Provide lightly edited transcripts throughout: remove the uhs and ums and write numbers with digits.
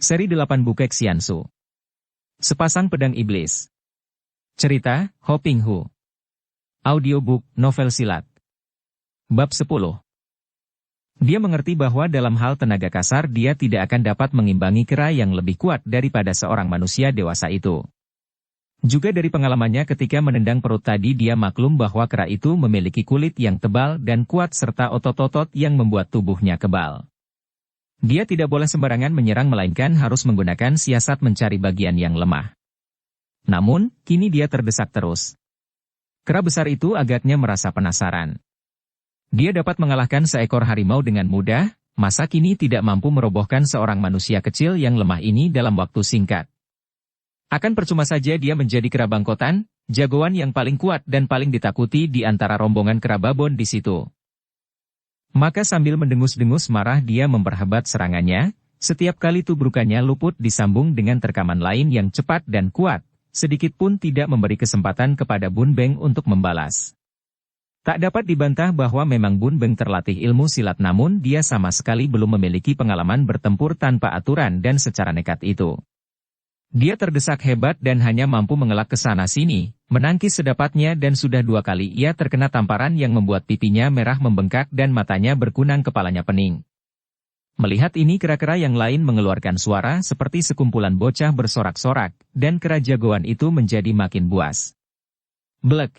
Seri 8 Bukek Xiansu. Sepasang Pedang Iblis. Cerita, Ho Ping Hu. Audiobook, novel silat. Bab 10. Dia mengerti bahwa dalam hal tenaga kasar dia tidak akan dapat mengimbangi kera yang lebih kuat daripada seorang manusia dewasa itu. Juga dari pengalamannya ketika menendang perut tadi dia maklum bahwa kera itu memiliki kulit yang tebal dan kuat serta otot-otot yang membuat tubuhnya kebal. Dia tidak boleh sembarangan menyerang melainkan harus menggunakan siasat mencari bagian yang lemah. Namun, kini dia terdesak terus. Kera besar itu agaknya merasa penasaran. Dia dapat mengalahkan seekor harimau dengan mudah, masa kini tidak mampu merobohkan seorang manusia kecil yang lemah ini dalam waktu singkat. Akan percuma saja dia menjadi kera bangkotan, jagoan yang paling kuat dan paling ditakuti di antara rombongan kera babon di situ. Maka sambil mendengus-dengus marah dia memperhebat serangannya, setiap kali tubrukannya luput disambung dengan terkaman lain yang cepat dan kuat, sedikit pun tidak memberi kesempatan kepada Bun Beng untuk membalas. Tak dapat dibantah bahwa memang Bun Beng terlatih ilmu silat namun dia sama sekali belum memiliki pengalaman bertempur tanpa aturan dan secara nekat itu. Dia terdesak hebat dan hanya mampu mengelak ke sana-sini, menangkis sedapatnya dan sudah 2 kali ia terkena tamparan yang membuat pipinya merah membengkak dan matanya berkunang kepalanya pening. Melihat ini kera-kera yang lain mengeluarkan suara seperti sekumpulan bocah bersorak-sorak, dan kera jagoan itu menjadi makin buas. Blek!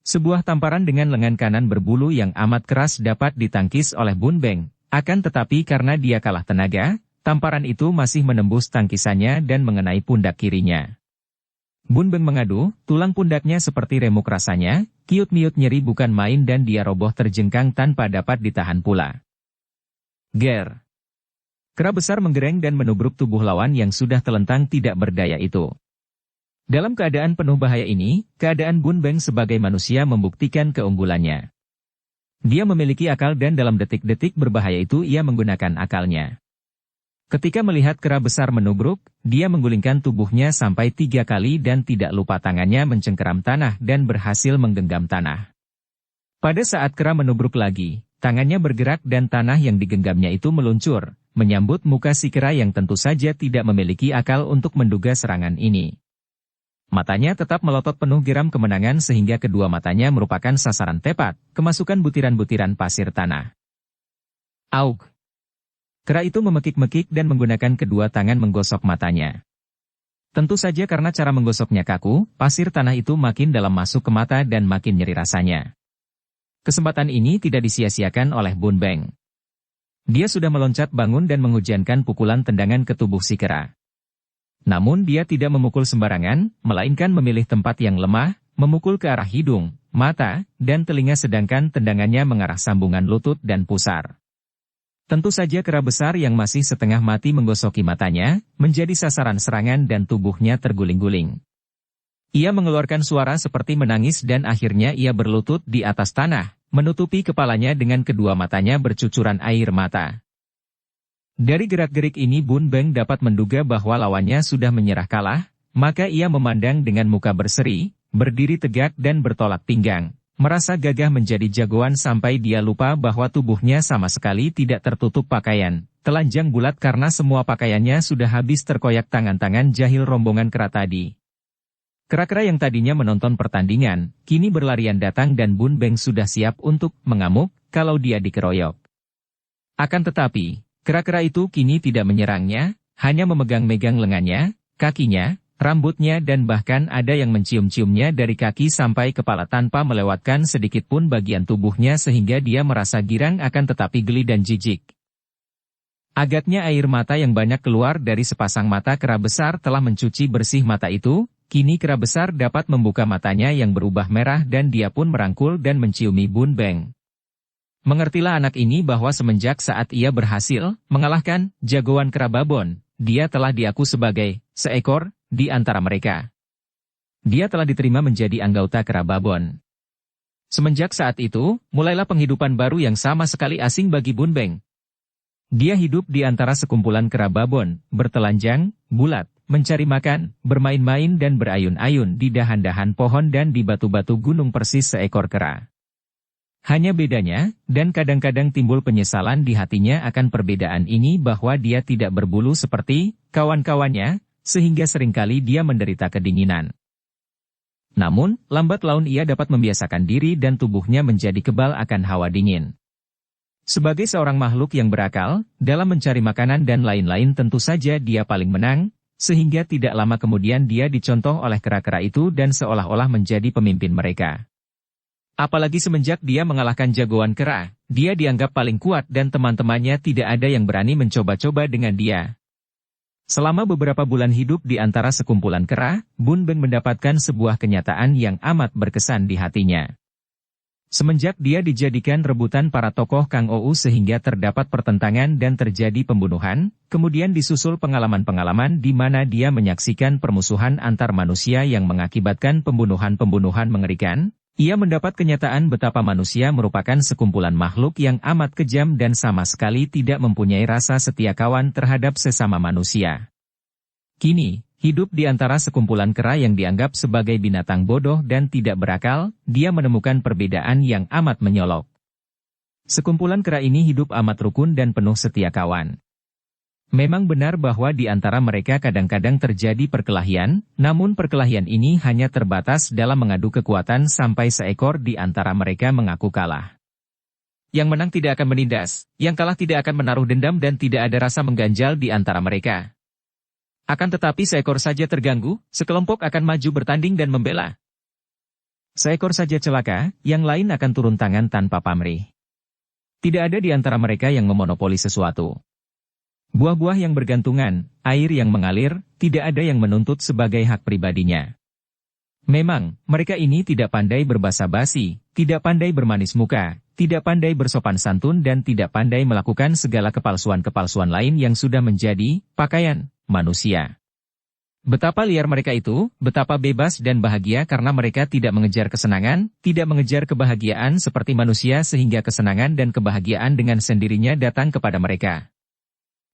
Sebuah tamparan dengan lengan kanan berbulu yang amat keras dapat ditangkis oleh Bun Beng, akan tetapi karena dia kalah tenaga, tamparan itu masih menembus tangkisannya dan mengenai pundak kirinya. Bun Beng mengadu, tulang pundaknya seperti remuk rasanya, kiut-miut nyeri bukan main dan dia roboh terjengkang tanpa dapat ditahan pula. Ger! Kera besar menggereng dan menubruk tubuh lawan yang sudah telentang tidak berdaya itu. Dalam keadaan penuh bahaya ini, keadaan Bun Beng sebagai manusia membuktikan keunggulannya. Dia memiliki akal dan dalam detik-detik berbahaya itu ia menggunakan akalnya. Ketika melihat kera besar menubruk, dia menggulingkan tubuhnya sampai 3 kali dan tidak lupa tangannya mencengkeram tanah dan berhasil menggenggam tanah. Pada saat kera menubruk lagi, tangannya bergerak dan tanah yang digenggamnya itu meluncur, menyambut muka si kera yang tentu saja tidak memiliki akal untuk menduga serangan ini. Matanya tetap melotot penuh geram kemenangan sehingga kedua matanya merupakan sasaran tepat, kemasukan butiran-butiran pasir tanah. Aug! Kera itu memekik-mekik dan menggunakan kedua tangan menggosok matanya. Tentu saja karena cara menggosoknya kaku, pasir tanah itu makin dalam masuk ke mata dan makin nyeri rasanya. Kesempatan ini tidak disia-siakan oleh Bun Beng. Dia sudah meloncat bangun dan menghujankan pukulan tendangan ke tubuh si kera. Namun dia tidak memukul sembarangan, melainkan memilih tempat yang lemah, memukul ke arah hidung, mata, dan telinga sedangkan tendangannya mengarah sambungan lutut dan pusar. Tentu saja kera besar yang masih setengah mati menggosoki matanya, menjadi sasaran serangan dan tubuhnya terguling-guling. Ia mengeluarkan suara seperti menangis dan akhirnya ia berlutut di atas tanah, menutupi kepalanya dengan kedua matanya bercucuran air mata. Dari gerak-gerik ini Bun Beng dapat menduga bahwa lawannya sudah menyerah kalah, maka ia memandang dengan muka berseri, berdiri tegak dan bertolak pinggang. Merasa gagah menjadi jagoan sampai dia lupa bahwa tubuhnya sama sekali tidak tertutup pakaian, telanjang bulat karena semua pakaiannya sudah habis terkoyak tangan-tangan jahil rombongan kera tadi. Kera-kera yang tadinya menonton pertandingan, kini berlarian datang dan Bun Beng sudah siap untuk mengamuk kalau dia dikeroyok. Akan tetapi, kera-kera itu kini tidak menyerangnya, hanya memegang-megang lengannya, kakinya, rambutnya dan bahkan ada yang mencium-ciumnya dari kaki sampai kepala tanpa melewatkan sedikit pun bagian tubuhnya sehingga dia merasa girang akan tetapi geli dan jijik. Agaknya air mata yang banyak keluar dari sepasang mata kera besar telah mencuci bersih mata itu, kini kera besar dapat membuka matanya yang berubah merah dan dia pun merangkul dan menciumi Bun Beng. Mengertilah anak ini bahwa semenjak saat ia berhasil mengalahkan jagoan kera babon, dia telah diaku sebagai seekor di antara mereka. Dia telah diterima menjadi anggota kera babon. Semenjak saat itu, mulailah penghidupan baru yang sama sekali asing bagi Bun Beng. Dia hidup di antara sekumpulan kera babon, bertelanjang, bulat, mencari makan, bermain-main dan berayun-ayun di dahan-dahan pohon dan di batu-batu gunung persis seekor kera. Hanya bedanya, dan kadang-kadang timbul penyesalan di hatinya akan perbedaan ini bahwa dia tidak berbulu seperti kawan-kawannya, sehingga seringkali dia menderita kedinginan. Namun, lambat laun ia dapat membiasakan diri dan tubuhnya menjadi kebal akan hawa dingin. Sebagai seorang makhluk yang berakal, dalam mencari makanan dan lain-lain tentu saja dia paling menang, sehingga tidak lama kemudian dia dicontoh oleh kera-kera itu dan seolah-olah menjadi pemimpin mereka. Apalagi semenjak dia mengalahkan jagoan kera, dia dianggap paling kuat dan teman-temannya tidak ada yang berani mencoba-coba dengan dia. Selama beberapa bulan hidup di antara sekumpulan kera, Bun Beng mendapatkan sebuah kenyataan yang amat berkesan di hatinya. Semenjak dia dijadikan rebutan para tokoh Kang Ou sehingga terdapat pertentangan dan terjadi pembunuhan, kemudian disusul pengalaman-pengalaman di mana dia menyaksikan permusuhan antar manusia yang mengakibatkan pembunuhan-pembunuhan mengerikan, ia mendapat kenyataan betapa manusia merupakan sekumpulan makhluk yang amat kejam dan sama sekali tidak mempunyai rasa setia kawan terhadap sesama manusia. Kini, hidup di antara sekumpulan kera yang dianggap sebagai binatang bodoh dan tidak berakal, dia menemukan perbedaan yang amat menyolok. Sekumpulan kera ini hidup amat rukun dan penuh setia kawan. Memang benar bahwa di antara mereka kadang-kadang terjadi perkelahian, namun perkelahian ini hanya terbatas dalam mengadu kekuatan sampai seekor di antara mereka mengaku kalah. Yang menang tidak akan menindas, yang kalah tidak akan menaruh dendam dan tidak ada rasa mengganjal di antara mereka. Akan tetapi seekor saja terganggu, sekelompok akan maju bertanding dan membela. Seekor saja celaka, yang lain akan turun tangan tanpa pamrih. Tidak ada di antara mereka yang memonopoli sesuatu. Buah-buah yang bergantungan, air yang mengalir, tidak ada yang menuntut sebagai hak pribadinya. Memang, mereka ini tidak pandai berbasa-basi, tidak pandai bermanis muka, tidak pandai bersopan santun dan tidak pandai melakukan segala kepalsuan-kepalsuan lain yang sudah menjadi pakaian manusia. Betapa liar mereka itu, betapa bebas dan bahagia karena mereka tidak mengejar kesenangan, tidak mengejar kebahagiaan seperti manusia sehingga kesenangan dan kebahagiaan dengan sendirinya datang kepada mereka.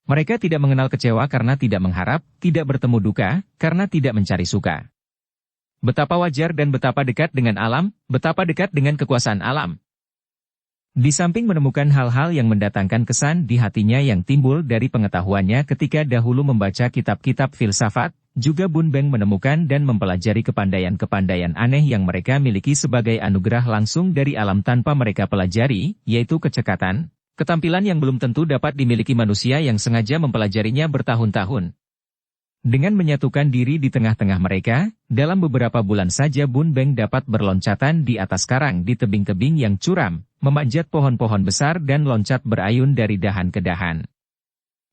Mereka tidak mengenal kecewa karena tidak mengharap, tidak bertemu duka, karena tidak mencari suka. Betapa wajar dan betapa dekat dengan alam, betapa dekat dengan kekuasaan alam. Di samping menemukan hal-hal yang mendatangkan kesan di hatinya yang timbul dari pengetahuannya ketika dahulu membaca kitab-kitab filsafat, juga Bun Beng menemukan dan mempelajari kepandaian-kepandaian aneh yang mereka miliki sebagai anugerah langsung dari alam tanpa mereka pelajari, yaitu kecekatan, ketampilan yang belum tentu dapat dimiliki manusia yang sengaja mempelajarinya bertahun-tahun. Dengan menyatukan diri di tengah-tengah mereka, dalam beberapa bulan saja Bun Beng dapat berloncatan di atas karang di tebing-tebing yang curam, memanjat pohon-pohon besar dan loncat berayun dari dahan ke dahan.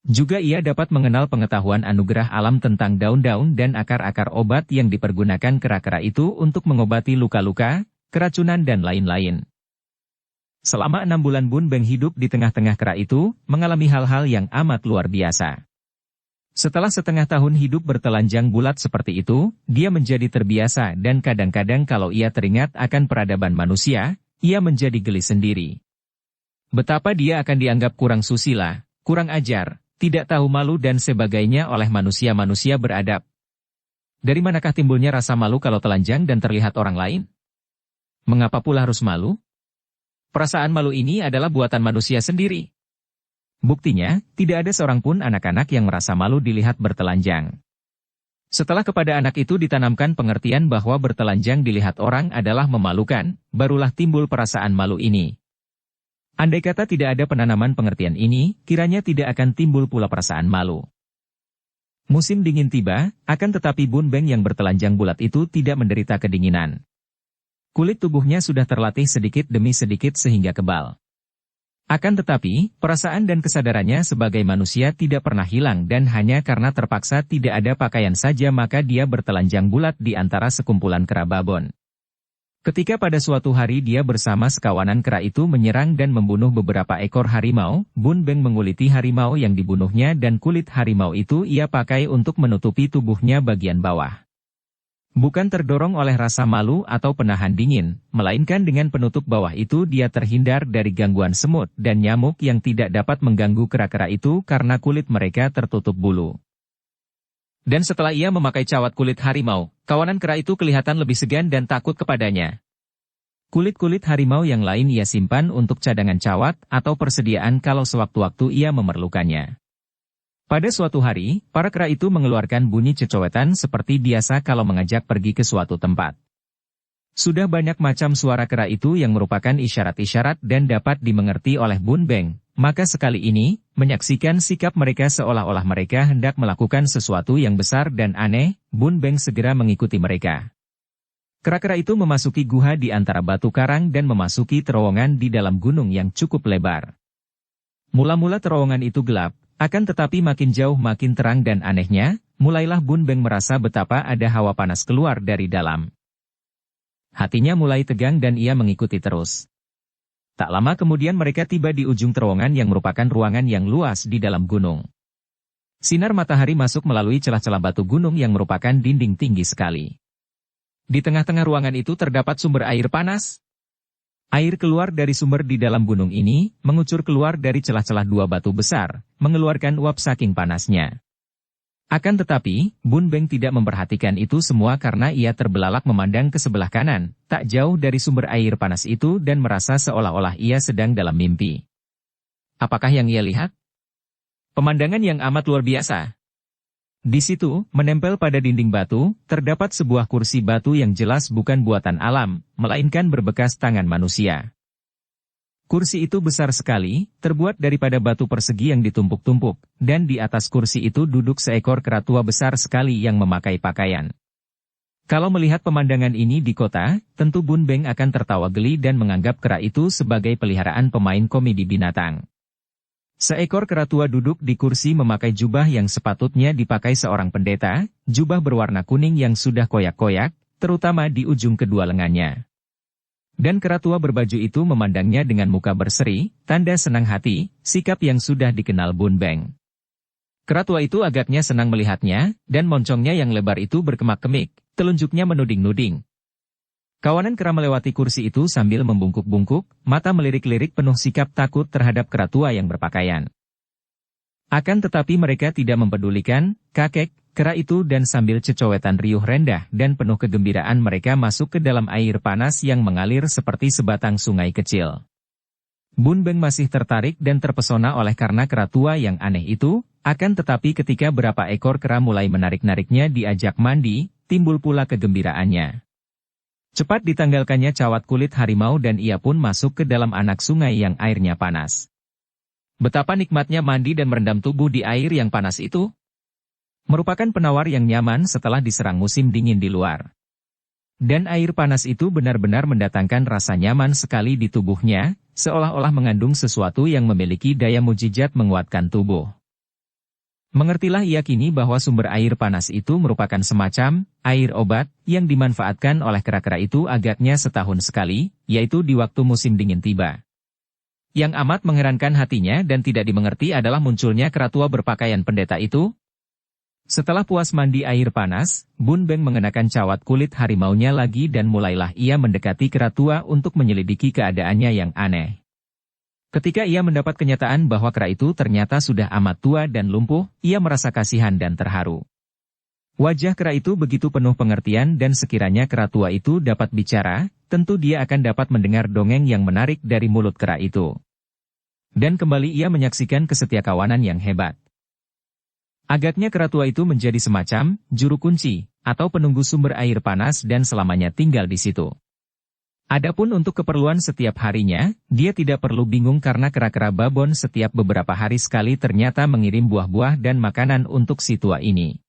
Juga ia dapat mengenal pengetahuan anugerah alam tentang daun-daun dan akar-akar obat yang dipergunakan kera-kera itu untuk mengobati luka-luka, keracunan dan lain-lain. Selama 6 bulan Bun Beng hidup di tengah-tengah kera itu, mengalami hal-hal yang amat luar biasa. Setelah setengah tahun hidup bertelanjang bulat seperti itu, dia menjadi terbiasa dan kadang-kadang kalau ia teringat akan peradaban manusia, ia menjadi geli sendiri. Betapa dia akan dianggap kurang susila, kurang ajar, tidak tahu malu dan sebagainya oleh manusia-manusia beradab. Dari manakah timbulnya rasa malu kalau telanjang dan terlihat orang lain? Mengapa pula harus malu? Perasaan malu ini adalah buatan manusia sendiri. Buktinya, tidak ada seorang pun anak-anak yang merasa malu dilihat bertelanjang. Setelah kepada anak itu ditanamkan pengertian bahwa bertelanjang dilihat orang adalah memalukan, barulah timbul perasaan malu ini. Andai kata tidak ada penanaman pengertian ini, kiranya tidak akan timbul pula perasaan malu. Musim dingin tiba, akan tetapi Bun Beng yang bertelanjang bulat itu tidak menderita kedinginan. Kulit tubuhnya sudah terlatih sedikit demi sedikit sehingga kebal. Akan tetapi, perasaan dan kesadarannya sebagai manusia tidak pernah hilang dan hanya karena terpaksa tidak ada pakaian saja maka dia bertelanjang bulat di antara sekumpulan kera babon. Ketika pada suatu hari dia bersama sekawanan kera itu menyerang dan membunuh beberapa ekor harimau, Bun Beng menguliti harimau yang dibunuhnya dan kulit harimau itu ia pakai untuk menutupi tubuhnya bagian bawah. Bukan terdorong oleh rasa malu atau penahan dingin, melainkan dengan penutup bawah itu dia terhindar dari gangguan semut dan nyamuk yang tidak dapat mengganggu kera-kera itu karena kulit mereka tertutup bulu. Dan setelah ia memakai cawat kulit harimau, kawanan kera itu kelihatan lebih segan dan takut kepadanya. Kulit-kulit harimau yang lain ia simpan untuk cadangan cawat atau persediaan kalau sewaktu-waktu ia memerlukannya. Pada suatu hari, para kera itu mengeluarkan bunyi cecowetan seperti biasa kalau mengajak pergi ke suatu tempat. Sudah banyak macam suara kera itu yang merupakan isyarat-isyarat dan dapat dimengerti oleh Bun Beng, maka sekali ini, menyaksikan sikap mereka seolah-olah mereka hendak melakukan sesuatu yang besar dan aneh, Bun Beng segera mengikuti mereka. Kera-kera itu memasuki guha di antara batu karang dan memasuki terowongan di dalam gunung yang cukup lebar. Mula-mula terowongan itu gelap, akan tetapi makin jauh makin terang dan anehnya, mulailah Bun Beng merasa betapa ada hawa panas keluar dari dalam. Hatinya mulai tegang dan ia mengikuti terus. Tak lama kemudian mereka tiba di ujung terowongan yang merupakan ruangan yang luas di dalam gunung. Sinar matahari masuk melalui celah-celah batu gunung yang merupakan dinding tinggi sekali. Di tengah-tengah ruangan itu terdapat sumber air panas. Air keluar dari sumber di dalam gunung ini, mengucur keluar dari celah-celah dua batu besar, mengeluarkan uap saking panasnya. Akan tetapi, Bun Beng tidak memperhatikan itu semua karena ia terbelalak memandang ke sebelah kanan, tak jauh dari sumber air panas itu dan merasa seolah-olah ia sedang dalam mimpi. Apakah yang ia lihat? Pemandangan yang amat luar biasa. Di situ, menempel pada dinding batu, terdapat sebuah kursi batu yang jelas bukan buatan alam, melainkan berbekas tangan manusia. Kursi itu besar sekali, terbuat daripada batu persegi yang ditumpuk-tumpuk, dan di atas kursi itu duduk seekor kera tua besar sekali yang memakai pakaian. Kalau melihat pemandangan ini di kota, tentu Bun Beng akan tertawa geli dan menganggap kera itu sebagai peliharaan pemain komedi binatang. Seekor kera tua duduk di kursi memakai jubah yang sepatutnya dipakai seorang pendeta, jubah berwarna kuning yang sudah koyak-koyak, terutama di ujung kedua lengannya. Dan kera tua berbaju itu memandangnya dengan muka berseri, tanda senang hati, sikap yang sudah dikenal Bun Beng. Kera tua itu agaknya senang melihatnya, dan moncongnya yang lebar itu berkemak-kemik, telunjuknya menuding-nuding. Kawanan kera melewati kursi itu sambil membungkuk-bungkuk, mata melirik-lirik penuh sikap takut terhadap kera tua yang berpakaian. Akan tetapi mereka tidak mempedulikan, kakek, kera itu dan sambil cecowetan riuh rendah dan penuh kegembiraan mereka masuk ke dalam air panas yang mengalir seperti sebatang sungai kecil. Bun Beng masih tertarik dan terpesona oleh karena kera tua yang aneh itu, akan tetapi ketika berapa ekor kera mulai menarik-nariknya diajak mandi, timbul pula kegembiraannya. Cepat ditanggalkannya cawat kulit harimau dan ia pun masuk ke dalam anak sungai yang airnya panas. Betapa nikmatnya mandi dan merendam tubuh di air yang panas itu. Merupakan penawar yang nyaman setelah diserang musim dingin di luar. Dan air panas itu benar-benar mendatangkan rasa nyaman sekali di tubuhnya, seolah-olah mengandung sesuatu yang memiliki daya mujizat menguatkan tubuh. Mengertilah ia kini bahwa sumber air panas itu merupakan semacam air obat yang dimanfaatkan oleh kera-kera itu agaknya setahun sekali, yaitu di waktu musim dingin tiba. Yang amat mengherankan hatinya dan tidak dimengerti adalah munculnya kera tua berpakaian pendeta itu. Setelah puas mandi air panas, Bun Beng mengenakan cawat kulit harimaunya lagi dan mulailah ia mendekati kera tua untuk menyelidiki keadaannya yang aneh. Ketika ia mendapat kenyataan bahwa kera itu ternyata sudah amat tua dan lumpuh, ia merasa kasihan dan terharu. Wajah kera itu begitu penuh pengertian dan sekiranya kera tua itu dapat bicara, tentu dia akan dapat mendengar dongeng yang menarik dari mulut kera itu. Dan kembali ia menyaksikan kesetiakawanan yang hebat. Agaknya kera tua itu menjadi semacam juru kunci, atau penunggu sumber air panas dan selamanya tinggal di situ. Adapun untuk keperluan setiap harinya, dia tidak perlu bingung karena kera-kera babon setiap beberapa hari sekali ternyata mengirim buah-buah dan makanan untuk si tua ini.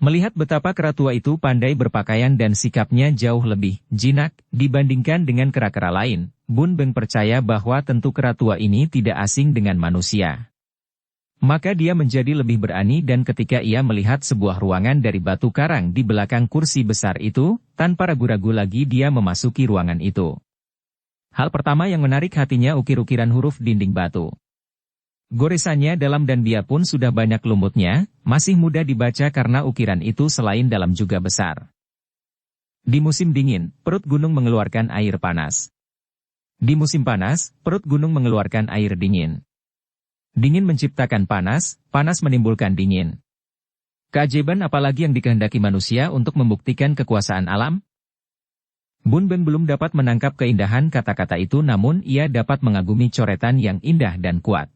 Melihat betapa kera tua itu pandai berpakaian dan sikapnya jauh lebih jinak dibandingkan dengan kera-kera lain, Bun Beng percaya bahwa tentu kera tua ini tidak asing dengan manusia. Maka dia menjadi lebih berani dan ketika ia melihat sebuah ruangan dari batu karang di belakang kursi besar itu, tanpa ragu-ragu lagi dia memasuki ruangan itu. Hal pertama yang menarik hatinya ukir-ukiran huruf dinding batu. Goresannya dalam dan biarpun sudah banyak lumutnya, masih mudah dibaca karena ukiran itu selain dalam juga besar. Di musim dingin, perut gunung mengeluarkan air panas. Di musim panas, perut gunung mengeluarkan air dingin. Dingin menciptakan panas, panas menimbulkan dingin. Keajaiban apalagi yang dikehendaki manusia untuk membuktikan kekuasaan alam? Bun Beng belum dapat menangkap keindahan kata-kata itu, namun ia dapat mengagumi coretan yang indah dan kuat.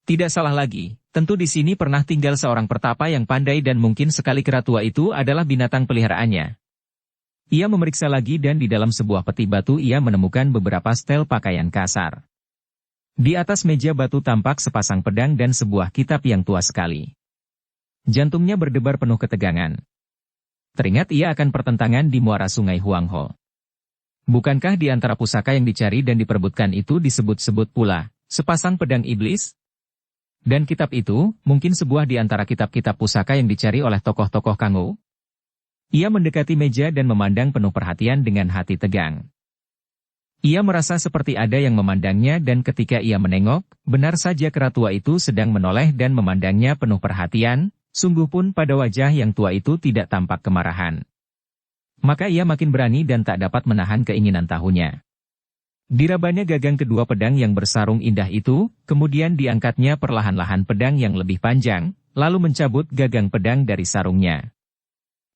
Tidak salah lagi, tentu di sini pernah tinggal seorang pertapa yang pandai dan mungkin sekali kera tua itu adalah binatang peliharaannya. Ia memeriksa lagi dan di dalam sebuah peti batu ia menemukan beberapa setel pakaian kasar. Di atas meja batu tampak sepasang pedang dan sebuah kitab yang tua sekali. Jantungnya berdebar penuh ketegangan. Teringat ia akan pertentangan di muara sungai Huangho. Bukankah di antara pusaka yang dicari dan diperebutkan itu disebut-sebut pula sepasang pedang iblis? Dan kitab itu mungkin sebuah di antara kitab-kitab pusaka yang dicari oleh tokoh-tokoh Kangou? Ia mendekati meja dan memandang penuh perhatian dengan hati tegang. Ia merasa seperti ada yang memandangnya dan ketika ia menengok, benar saja kera tua itu sedang menoleh dan memandangnya penuh perhatian. Sungguh pun pada wajah yang tua itu tidak tampak kemarahan. Maka ia makin berani dan tak dapat menahan keinginan tahunya. Dirabanya gagang kedua pedang yang bersarung indah itu, kemudian diangkatnya perlahan-lahan pedang yang lebih panjang, lalu mencabut gagang pedang dari sarungnya.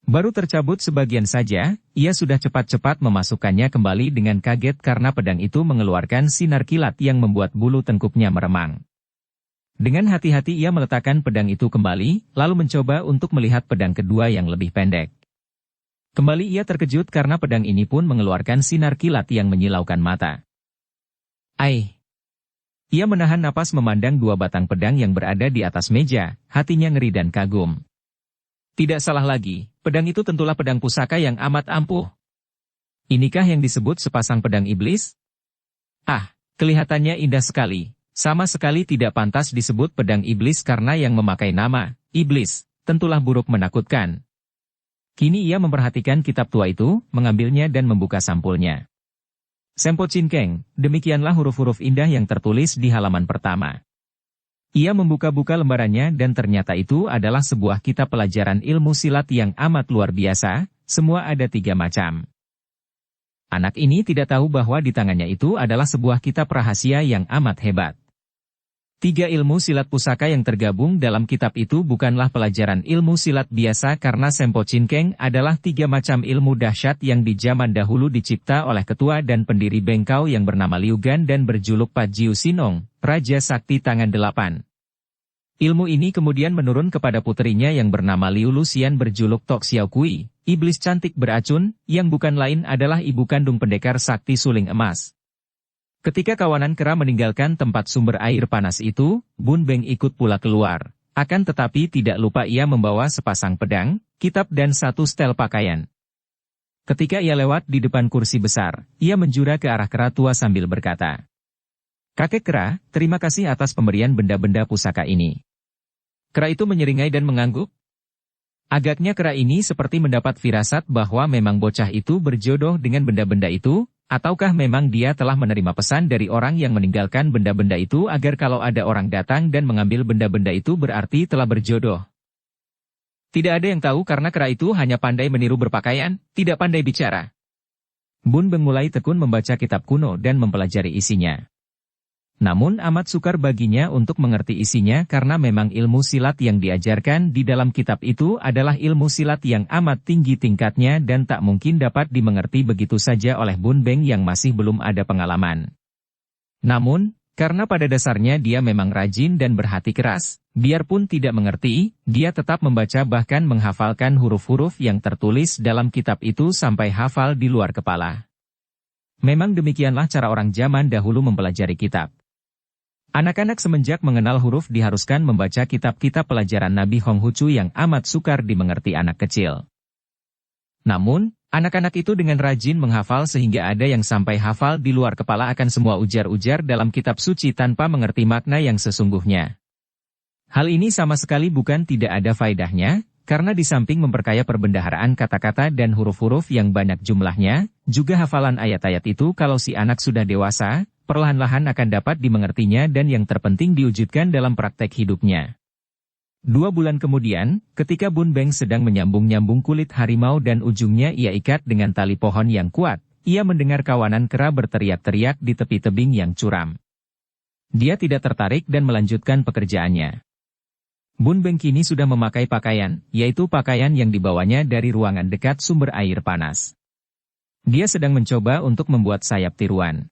Baru tercabut sebagian saja, ia sudah cepat-cepat memasukkannya kembali dengan kaget karena pedang itu mengeluarkan sinar kilat yang membuat bulu tengkuknya meremang. Dengan hati-hati ia meletakkan pedang itu kembali, lalu mencoba untuk melihat pedang kedua yang lebih pendek. Kembali ia terkejut karena pedang ini pun mengeluarkan sinar kilat yang menyilaukan mata. Ai! Ia menahan napas memandang dua batang pedang yang berada di atas meja, hatinya ngeri dan kagum. Tidak salah lagi, pedang itu tentulah pedang pusaka yang amat ampuh. Inikah yang disebut sepasang pedang iblis? Ah, kelihatannya indah sekali. Sama sekali tidak pantas disebut pedang iblis karena yang memakai nama iblis tentulah buruk menakutkan. Kini ia memperhatikan kitab tua itu, mengambilnya dan membuka sampulnya. Sempo Cinkeng, demikianlah huruf-huruf indah yang tertulis di halaman pertama. Ia membuka-buka lembarannya dan ternyata itu adalah sebuah kitab pelajaran ilmu silat yang amat luar biasa, semua ada 3 macam. Anak ini tidak tahu bahwa di tangannya itu adalah sebuah kitab rahasia yang amat hebat. 3 ilmu silat pusaka yang tergabung dalam kitab itu bukanlah pelajaran ilmu silat biasa karena Sempo Cinkeng adalah 3 macam ilmu dahsyat yang di zaman dahulu dicipta oleh ketua dan pendiri Bengkau yang bernama Liu Gan dan berjuluk Pat Jiu Sinong, Raja Sakti Tangan 8. Ilmu ini kemudian menurun kepada puterinya yang bernama Liu Luxian berjuluk Tok Xiao Kui, iblis cantik beracun, yang bukan lain adalah ibu kandung pendekar sakti suling emas. Ketika kawanan kera meninggalkan tempat sumber air panas itu, Bun Beng ikut pula keluar. Akan tetapi tidak lupa ia membawa sepasang pedang, kitab dan 1 setel pakaian. Ketika ia lewat di depan kursi besar, ia menjura ke arah kera tua sambil berkata, "Kakek kera, terima kasih atas pemberian benda-benda pusaka ini." Kera itu menyeringai dan mengangguk. Agaknya kera ini seperti mendapat firasat bahwa memang bocah itu berjodoh dengan benda-benda itu, ataukah memang dia telah menerima pesan dari orang yang meninggalkan benda-benda itu agar kalau ada orang datang dan mengambil benda-benda itu berarti telah berjodoh. Tidak ada yang tahu karena kera itu hanya pandai meniru berpakaian, tidak pandai bicara. Bun Beng mulai tekun membaca kitab kuno dan mempelajari isinya. Namun amat sukar baginya untuk mengerti isinya karena memang ilmu silat yang diajarkan di dalam kitab itu adalah ilmu silat yang amat tinggi tingkatnya dan tak mungkin dapat dimengerti begitu saja oleh Bun Beng yang masih belum ada pengalaman. Namun, karena pada dasarnya dia memang rajin dan berhati keras, biarpun tidak mengerti, dia tetap membaca bahkan menghafalkan huruf-huruf yang tertulis dalam kitab itu sampai hafal di luar kepala. Memang demikianlah cara orang zaman dahulu mempelajari kitab. Anak-anak semenjak mengenal huruf diharuskan membaca kitab-kitab pelajaran Nabi Honghucu yang amat sukar dimengerti anak kecil. Namun, anak-anak itu dengan rajin menghafal sehingga ada yang sampai hafal di luar kepala akan semua ujar-ujar dalam kitab suci tanpa mengerti makna yang sesungguhnya. Hal ini sama sekali bukan tidak ada faedahnya, karena di samping memperkaya perbendaharaan kata-kata dan huruf-huruf yang banyak jumlahnya, juga hafalan ayat-ayat itu kalau si anak sudah dewasa, perlahan-lahan akan dapat dimengertinya dan yang terpenting diwujudkan dalam praktek hidupnya. 2 bulan kemudian, ketika Bun Beng sedang menyambung-nyambung kulit harimau dan ujungnya ia ikat dengan tali pohon yang kuat, ia mendengar kawanan kera berteriak-teriak di tepi tebing yang curam. Dia tidak tertarik dan melanjutkan pekerjaannya. Bun Beng kini sudah memakai pakaian, yaitu pakaian yang dibawanya dari ruangan dekat sumber air panas. Dia sedang mencoba untuk membuat sayap tiruan.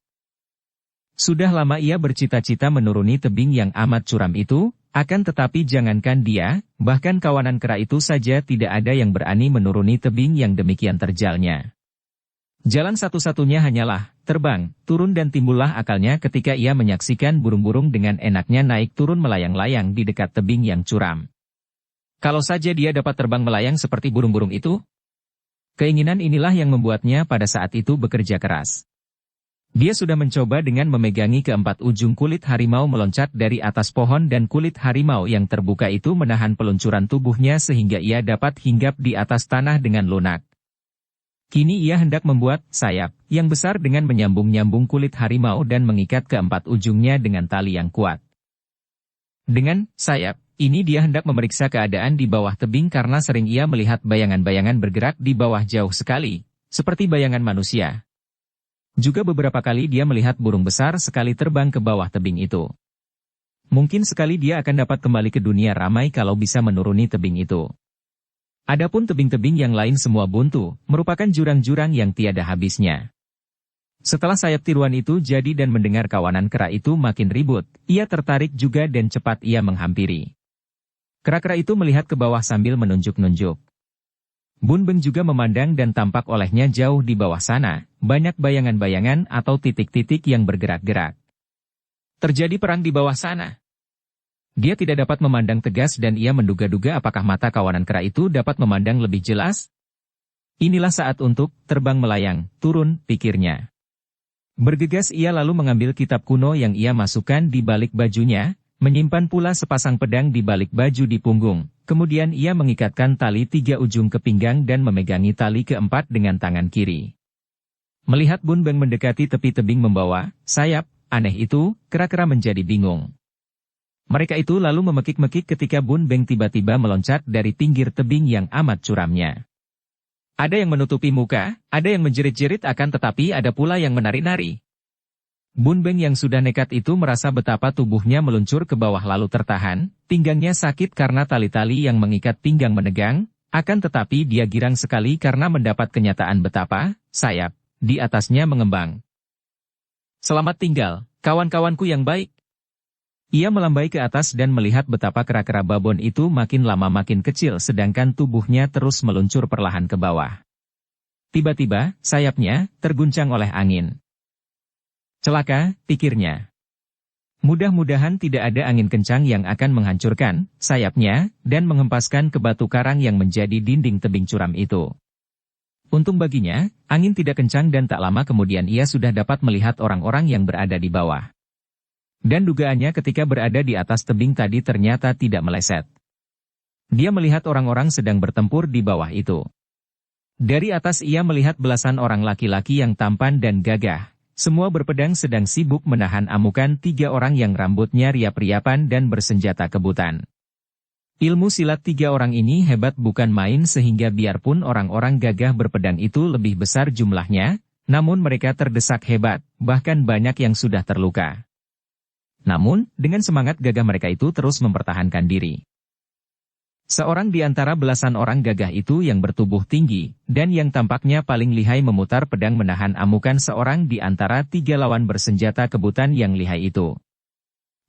Sudah lama ia bercita-cita menuruni tebing yang amat curam itu, akan tetapi jangankan dia, bahkan kawanan kera itu saja tidak ada yang berani menuruni tebing yang demikian terjalnya. Jalan satu-satunya hanyalah terbang, turun dan timbullah akalnya ketika ia menyaksikan burung-burung dengan enaknya naik turun melayang-layang di dekat tebing yang curam. Kalau saja dia dapat terbang melayang seperti burung-burung itu, keinginan inilah yang membuatnya pada saat itu bekerja keras. Dia sudah mencoba dengan memegangi keempat ujung kulit harimau meloncat dari atas pohon dan kulit harimau yang terbuka itu menahan peluncuran tubuhnya sehingga ia dapat hinggap di atas tanah dengan lunak. Kini ia hendak membuat sayap yang besar dengan menyambung-nyambung kulit harimau dan mengikat keempat ujungnya dengan tali yang kuat. Dengan sayap ini dia hendak memeriksa keadaan di bawah tebing karena sering ia melihat bayangan-bayangan bergerak di bawah jauh sekali, seperti bayangan manusia. Juga beberapa kali dia melihat burung besar sekali terbang ke bawah tebing itu. Mungkin sekali dia akan dapat kembali ke dunia ramai kalau bisa menuruni tebing itu. Adapun tebing-tebing yang lain semua buntu, merupakan jurang-jurang yang tiada habisnya. Setelah sayap tiruan itu jadi dan mendengar kawanan kera itu makin ribut, ia tertarik juga dan cepat ia menghampiri. Kera-kera itu melihat ke bawah sambil menunjuk-nunjuk. Bun Beng juga memandang dan tampak olehnya jauh di bawah sana, banyak bayangan-bayangan atau titik-titik yang bergerak-gerak. Terjadi perang di bawah sana. Dia tidak dapat memandang tegas dan ia menduga-duga apakah mata kawanan kera itu dapat memandang lebih jelas? Inilah saat untuk terbang melayang, turun, pikirnya. Bergegas ia lalu mengambil kitab kuno yang ia masukkan di balik bajunya, menyimpan pula sepasang pedang di balik baju di punggung, kemudian ia mengikatkan tali 3 ujung ke pinggang dan memegangi tali keempat dengan tangan kiri. Melihat Bun Beng mendekati tepi tebing membawa sayap, aneh itu, kera-kera menjadi bingung. Mereka itu lalu memekik-mekik ketika Bun Beng tiba-tiba meloncat dari pinggir tebing yang amat curamnya. Ada yang menutupi muka, ada yang menjerit-jerit akan tetapi ada pula yang menari-nari. Bun Beng yang sudah nekat itu merasa betapa tubuhnya meluncur ke bawah lalu tertahan, pinggangnya sakit karena tali-tali yang mengikat pinggang menegang, akan tetapi dia girang sekali karena mendapat kenyataan betapa sayap di atasnya mengembang. Selamat tinggal, kawan-kawanku yang baik. Ia melambai ke atas dan melihat betapa kera-kera babon itu makin lama makin kecil sedangkan tubuhnya terus meluncur perlahan ke bawah. Tiba-tiba, sayapnya terguncang oleh angin. Celaka, pikirnya. Mudah-mudahan tidak ada angin kencang yang akan menghancurkan sayapnya dan menghempaskan ke batu karang yang menjadi dinding tebing curam itu. Untung baginya, angin tidak kencang dan tak lama kemudian ia sudah dapat melihat orang-orang yang berada di bawah. Dan dugaannya ketika berada di atas tebing tadi ternyata tidak meleset. Dia melihat orang-orang sedang bertempur di bawah itu. Dari atas ia melihat belasan orang laki-laki yang tampan dan gagah. Semua berpedang sedang sibuk menahan amukan 3 orang yang rambutnya riap-riapan dan bersenjata kebutan. Ilmu silat 3 orang ini hebat bukan main sehingga biarpun orang-orang gagah berpedang itu lebih besar jumlahnya, namun mereka terdesak hebat, bahkan banyak yang sudah terluka. Namun, dengan semangat gagah mereka itu terus mempertahankan diri. Seorang di antara belasan orang gagah itu yang bertubuh tinggi, dan yang tampaknya paling lihai memutar pedang menahan amukan seorang di antara 3 lawan bersenjata kebutan yang lihai itu.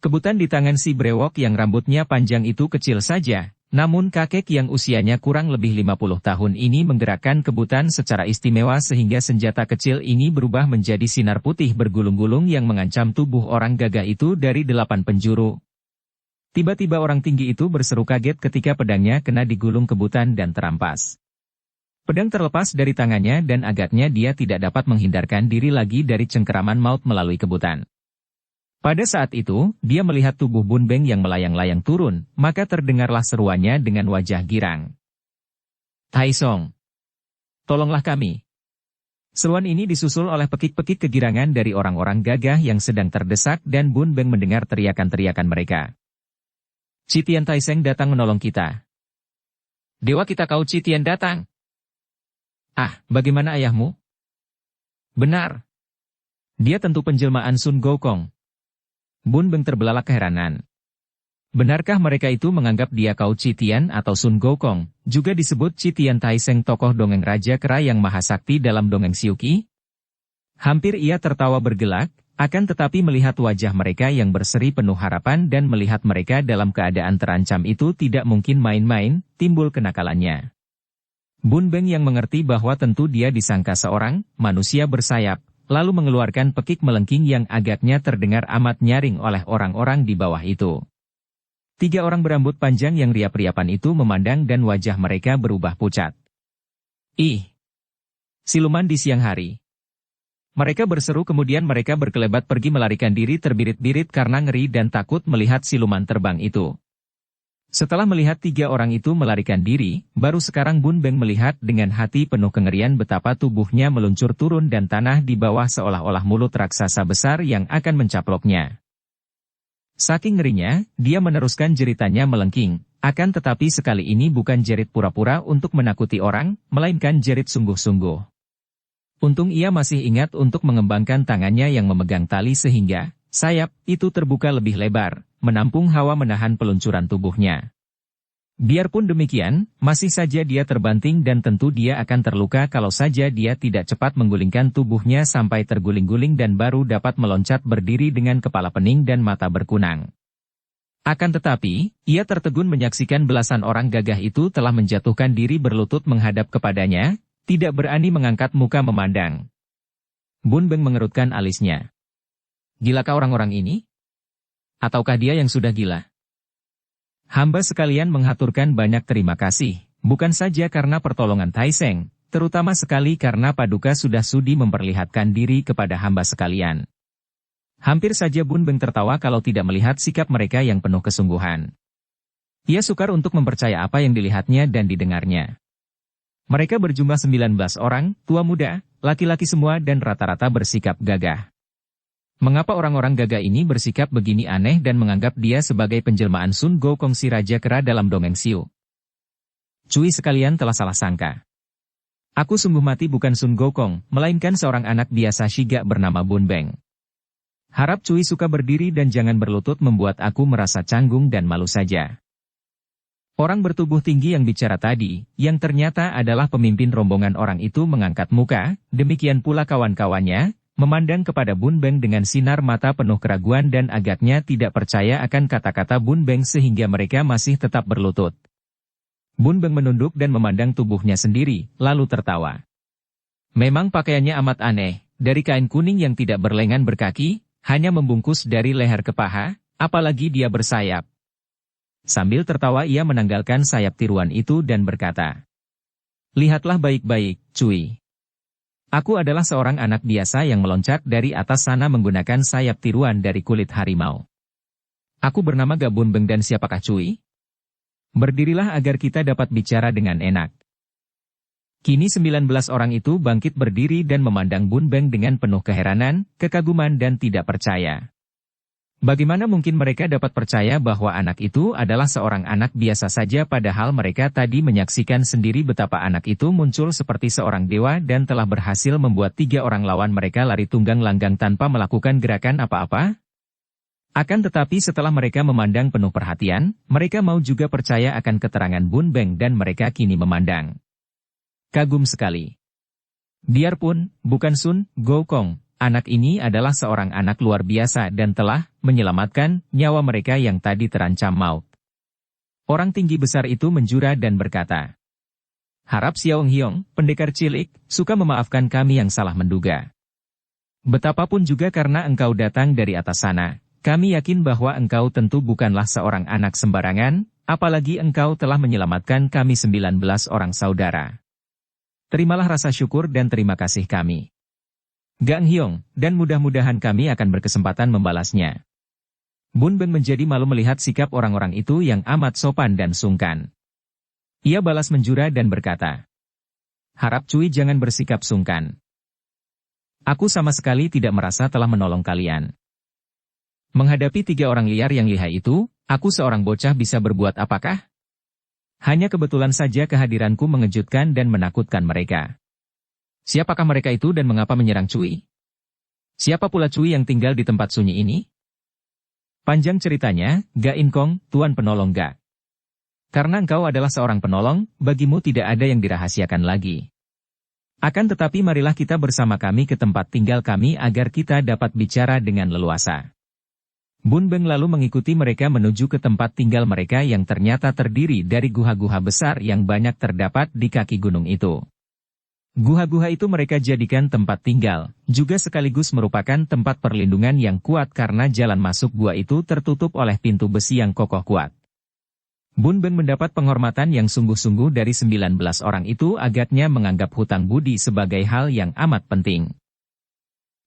Kebutan di tangan si brewok yang rambutnya panjang itu kecil saja, namun kakek yang usianya kurang lebih 50 tahun ini menggerakkan kebutan secara istimewa sehingga senjata kecil ini berubah menjadi sinar putih bergulung-gulung yang mengancam tubuh orang gagah itu dari 8 penjuru. Tiba-tiba orang tinggi itu berseru kaget ketika pedangnya kena digulung kebutan dan terampas. Pedang terlepas dari tangannya dan agaknya dia tidak dapat menghindarkan diri lagi dari cengkeraman maut melalui kebutan. Pada saat itu, dia melihat tubuh Bun Beng yang melayang-layang turun, maka terdengarlah seruannya dengan wajah girang. Tai Song, tolonglah kami. Seruan ini disusul oleh pekik-pekik kegirangan dari orang-orang gagah yang sedang terdesak dan Bun Beng mendengar teriakan-teriakan mereka. Citian Tai Seng datang menolong kita. Dewa kita kau Citian datang. Ah, bagaimana ayahmu? Benar. Dia tentu penjelmaan Sun Gokong. Bun Beng terbelalak keheranan. Benarkah mereka itu menganggap dia Kau Citian atau Sun Gokong, juga disebut Citian Taiseng tokoh dongeng Raja Kera yang maha sakti dalam dongeng Siuki? Hampir ia tertawa bergelak, akan tetapi melihat wajah mereka yang berseri penuh harapan dan melihat mereka dalam keadaan terancam itu tidak mungkin main-main, timbul kenakalannya. Bun Beng yang mengerti bahwa tentu dia disangka seorang manusia bersayap, lalu mengeluarkan pekik melengking yang agaknya terdengar amat nyaring oleh orang-orang di bawah itu. 3 orang berambut panjang yang riap-riapan itu memandang dan wajah mereka berubah pucat. Ih! Siluman di siang hari. Mereka berseru kemudian mereka berkelebat pergi melarikan diri terbirit-birit karena ngeri dan takut melihat siluman terbang itu. Setelah melihat 3 orang itu melarikan diri, baru sekarang Bun Beng melihat dengan hati penuh kengerian betapa tubuhnya meluncur turun dan tanah di bawah seolah-olah mulut raksasa besar yang akan mencaploknya. Saking ngerinya, dia meneruskan jeritannya melengking, akan tetapi sekali ini bukan jerit pura-pura untuk menakuti orang, melainkan jerit sungguh-sungguh. Untung ia masih ingat untuk mengembangkan tangannya yang memegang tali sehingga sayap itu terbuka lebih lebar, menampung hawa menahan peluncuran tubuhnya. Biarpun demikian, masih saja dia terbanting dan tentu dia akan terluka kalau saja dia tidak cepat menggulingkan tubuhnya sampai terguling-guling dan baru dapat meloncat berdiri dengan kepala pening dan mata berkunang. Akan tetapi, ia tertegun menyaksikan belasan orang gagah itu telah menjatuhkan diri berlutut menghadap kepadanya, tidak berani mengangkat muka memandang. Bun Beng mengerutkan alisnya. Gilakah orang-orang ini? Ataukah dia yang sudah gila? Hamba sekalian menghaturkan banyak terima kasih, bukan saja karena pertolongan Taiseng, terutama sekali karena Paduka sudah sudi memperlihatkan diri kepada hamba sekalian. Hampir saja Bun Beng tertawa kalau tidak melihat sikap mereka yang penuh kesungguhan. Ia sukar untuk mempercaya apa yang dilihatnya dan didengarnya. Mereka berjumlah 19 orang, tua muda, laki-laki semua dan rata-rata bersikap gagah. Mengapa orang-orang gagah ini bersikap begini aneh dan menganggap dia sebagai penjelmaan Sun Gokong si Raja Kera dalam dongeng Siu? Cui sekalian telah salah sangka. Aku sungguh mati bukan Sun Gokong, melainkan seorang anak biasa Shiga bernama Bun Beng. Harap Cui suka berdiri dan jangan berlutut membuat aku merasa canggung dan malu saja. Orang bertubuh tinggi yang bicara tadi, yang ternyata adalah pemimpin rombongan orang itu mengangkat muka, demikian pula kawan-kawannya, memandang kepada Bun Beng dengan sinar mata penuh keraguan dan agaknya tidak percaya akan kata-kata Bun Beng sehingga mereka masih tetap berlutut. Bun Beng menunduk dan memandang tubuhnya sendiri, lalu tertawa. Memang pakaiannya amat aneh, dari kain kuning yang tidak berlengan berkaki, hanya membungkus dari leher ke paha, apalagi dia bersayap. Sambil tertawa ia menanggalkan sayap tiruan itu dan berkata, lihatlah baik-baik, Cui. Aku adalah seorang anak biasa yang meloncat dari atas sana menggunakan sayap tiruan dari kulit harimau. Aku bernama Bun Beng dan siapakah Cui? Berdirilah agar kita dapat bicara dengan enak. Kini 19 orang itu bangkit berdiri dan memandang Bun Beng dengan penuh keheranan, kekaguman dan tidak percaya. Bagaimana mungkin mereka dapat percaya bahwa anak itu adalah seorang anak biasa saja padahal mereka tadi menyaksikan sendiri betapa anak itu muncul seperti seorang dewa dan telah berhasil membuat 3 orang lawan mereka lari tunggang langgang tanpa melakukan gerakan apa-apa? Akan tetapi setelah mereka memandang penuh perhatian, mereka mau juga percaya akan keterangan Bun Beng dan mereka kini memandang. Kagum sekali. Biarpun, bukan Sun Gokong. Anak ini adalah seorang anak luar biasa dan telah menyelamatkan nyawa mereka yang tadi terancam maut. Orang tinggi besar itu menjura dan berkata, harap Xiaong Hiong, pendekar cilik, suka memaafkan kami yang salah menduga. Betapapun juga karena engkau datang dari atas sana, kami yakin bahwa engkau tentu bukanlah seorang anak sembarangan, apalagi engkau telah menyelamatkan kami 19 orang saudara. Terimalah rasa syukur dan terima kasih kami. Gang Hyong, dan mudah-mudahan kami akan berkesempatan membalasnya. Bun Beng menjadi malu melihat sikap orang-orang itu yang amat sopan dan sungkan. Ia balas menjura dan berkata, harap Cui jangan bersikap sungkan. Aku sama sekali tidak merasa telah menolong kalian. Menghadapi 3 orang liar yang lihai itu, aku seorang bocah bisa berbuat apakah? Hanya kebetulan saja kehadiranku mengejutkan dan menakutkan mereka. Siapakah mereka itu dan mengapa menyerang Cui? Siapa pula Cui yang tinggal di tempat sunyi ini? Panjang ceritanya, Ga Inkong, Tuan Penolong Ga. Karena engkau adalah seorang penolong, bagimu tidak ada yang dirahasiakan lagi. Akan tetapi marilah kita bersama kami ke tempat tinggal kami agar kita dapat bicara dengan leluasa. Bun Beng lalu mengikuti mereka menuju ke tempat tinggal mereka yang ternyata terdiri dari guha-guha besar yang banyak terdapat di kaki gunung itu. Guha-guha itu mereka jadikan tempat tinggal, juga sekaligus merupakan tempat perlindungan yang kuat karena jalan masuk gua itu tertutup oleh pintu besi yang kokoh kuat. Bun Beng mendapat penghormatan yang sungguh-sungguh dari 19 orang itu agaknya menganggap hutang budi sebagai hal yang amat penting.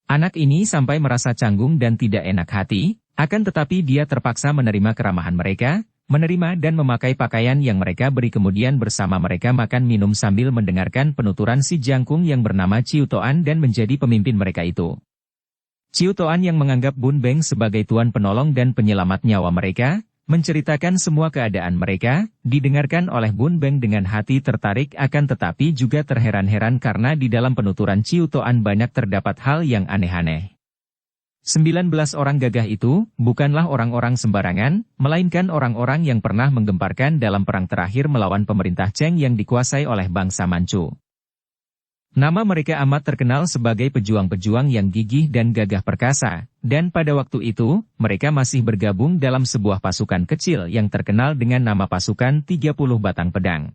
Anak ini sampai merasa canggung dan tidak enak hati, akan tetapi dia terpaksa menerima keramahan mereka, menerima dan memakai pakaian yang mereka beri kemudian bersama mereka makan minum sambil mendengarkan penuturan si jangkung yang bernama Ciu Toan dan menjadi pemimpin mereka itu. Ciu Toan yang menganggap Bun Beng sebagai tuan penolong dan penyelamat nyawa mereka, menceritakan semua keadaan mereka, didengarkan oleh Bun Beng dengan hati tertarik akan tetapi juga terheran-heran karena di dalam penuturan Ciu Toan banyak terdapat hal yang aneh-aneh. 19 orang gagah itu, bukanlah orang-orang sembarangan, melainkan orang-orang yang pernah menggemparkan dalam perang terakhir melawan pemerintah Cheng yang dikuasai oleh bangsa Manchu. Nama mereka amat terkenal sebagai pejuang-pejuang yang gigih dan gagah perkasa, dan pada waktu itu, mereka masih bergabung dalam sebuah pasukan kecil yang terkenal dengan nama pasukan 30 batang pedang.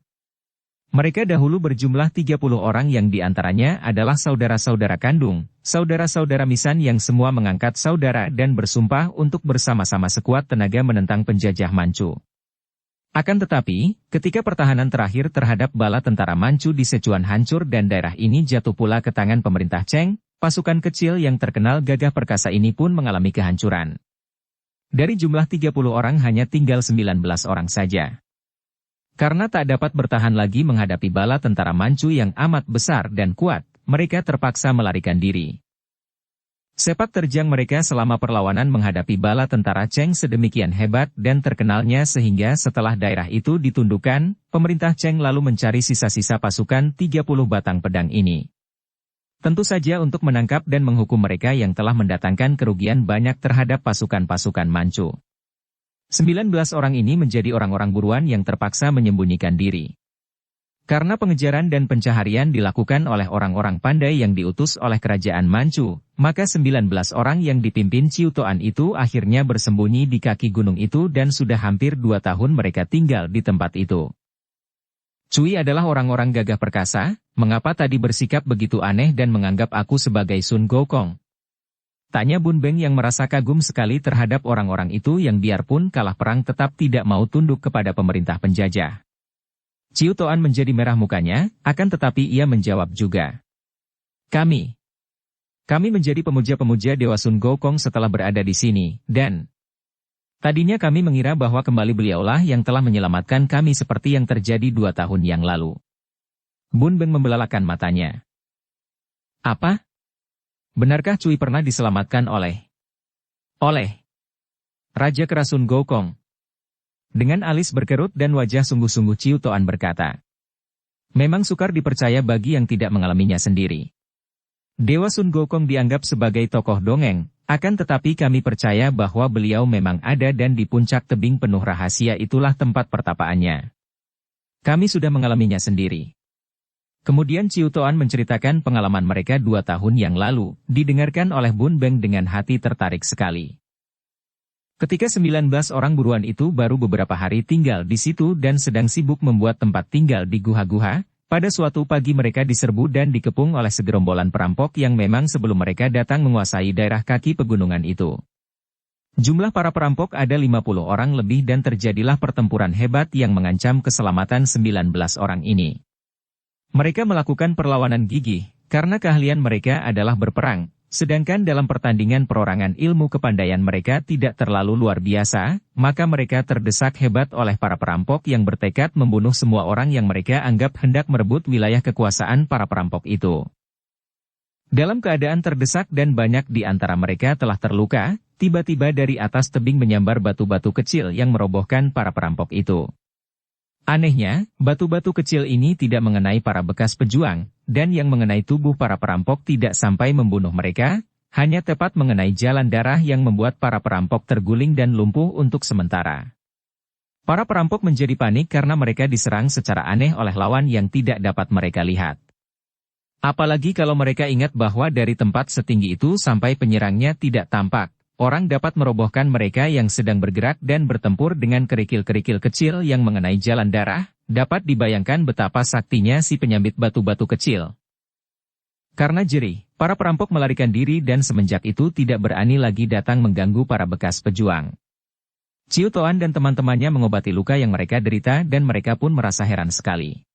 Mereka dahulu berjumlah 30 orang yang diantaranya adalah saudara-saudara kandung, saudara-saudara misan yang semua mengangkat saudara dan bersumpah untuk bersama-sama sekuat tenaga menentang penjajah Manchu. Akan tetapi, ketika pertahanan terakhir terhadap bala tentara Manchu di Sichuan hancur dan daerah ini jatuh pula ke tangan pemerintah Cheng, pasukan kecil yang terkenal gagah perkasa ini pun mengalami kehancuran. Dari jumlah 30 orang hanya tinggal 19 orang saja. Karena tak dapat bertahan lagi menghadapi bala tentara Manchu yang amat besar dan kuat, mereka terpaksa melarikan diri. Sepak terjang mereka selama perlawanan menghadapi bala tentara Cheng sedemikian hebat dan terkenalnya sehingga setelah daerah itu ditundukkan, pemerintah Cheng lalu mencari sisa-sisa pasukan 30 batang pedang ini. Tentu saja untuk menangkap dan menghukum mereka yang telah mendatangkan kerugian banyak terhadap pasukan-pasukan Manchu. 19 orang ini menjadi orang-orang buruan yang terpaksa menyembunyikan diri. Karena pengejaran dan pencaharian dilakukan oleh orang-orang pandai yang diutus oleh kerajaan Manchu, maka 19 orang yang dipimpin Ciu Toan itu akhirnya bersembunyi di kaki gunung itu dan sudah hampir 2 tahun mereka tinggal di tempat itu. Cui adalah orang-orang gagah perkasa, mengapa tadi bersikap begitu aneh dan menganggap aku sebagai Sun Gokong? Tanya Bun Beng yang merasa kagum sekali terhadap orang-orang itu yang biarpun kalah perang tetap tidak mau tunduk kepada pemerintah penjajah. Ciu Toan menjadi merah mukanya, akan tetapi ia menjawab juga. Kami menjadi pemuja-pemuja Dewa Sun Gokong setelah berada di sini, dan tadinya kami mengira bahwa kembali beliaulah yang telah menyelamatkan kami seperti yang terjadi 2 tahun yang lalu. Bun Beng membelalakan matanya. Apa? Benarkah Cui pernah diselamatkan oleh Raja Kera Sun Gokong? Dengan alis berkerut dan wajah sungguh-sungguh Ciu Toan berkata. Memang sukar dipercaya bagi yang tidak mengalaminya sendiri. Dewa Sun Gokong dianggap sebagai tokoh dongeng, akan tetapi kami percaya bahwa beliau memang ada dan di puncak tebing penuh rahasia itulah tempat pertapaannya. Kami sudah mengalaminya sendiri. Kemudian Ciu Toan menceritakan pengalaman mereka 2 tahun yang lalu, didengarkan oleh Bun Beng dengan hati tertarik sekali. Ketika 19 orang buruan itu baru beberapa hari tinggal di situ dan sedang sibuk membuat tempat tinggal di guha-guha, pada suatu pagi mereka diserbu dan dikepung oleh segerombolan perampok yang memang sebelum mereka datang menguasai daerah kaki pegunungan itu. Jumlah para perampok ada 50 orang lebih dan terjadilah pertempuran hebat yang mengancam keselamatan 19 orang ini. Mereka melakukan perlawanan gigih, karena keahlian mereka adalah berperang, sedangkan dalam pertandingan perorangan ilmu kepandaian mereka tidak terlalu luar biasa, maka mereka terdesak hebat oleh para perampok yang bertekad membunuh semua orang yang mereka anggap hendak merebut wilayah kekuasaan para perampok itu. Dalam keadaan terdesak dan banyak di antara mereka telah terluka, tiba-tiba dari atas tebing menyambar batu-batu kecil yang merobohkan para perampok itu. Anehnya, batu-batu kecil ini tidak mengenai para bekas pejuang, dan yang mengenai tubuh para perampok tidak sampai membunuh mereka, hanya tepat mengenai jalan darah yang membuat para perampok terguling dan lumpuh untuk sementara. Para perampok menjadi panik karena mereka diserang secara aneh oleh lawan yang tidak dapat mereka lihat. Apalagi kalau mereka ingat bahwa dari tempat setinggi itu sampai penyerangnya tidak tampak, orang dapat merobohkan mereka yang sedang bergerak dan bertempur dengan kerikil-kerikil kecil yang mengenai jalan darah, dapat dibayangkan betapa saktinya si penyambit batu-batu kecil. Karena jerih, para perampok melarikan diri dan semenjak itu tidak berani lagi datang mengganggu para bekas pejuang. Ciu Toan dan teman-temannya mengobati luka yang mereka derita dan mereka pun merasa heran sekali.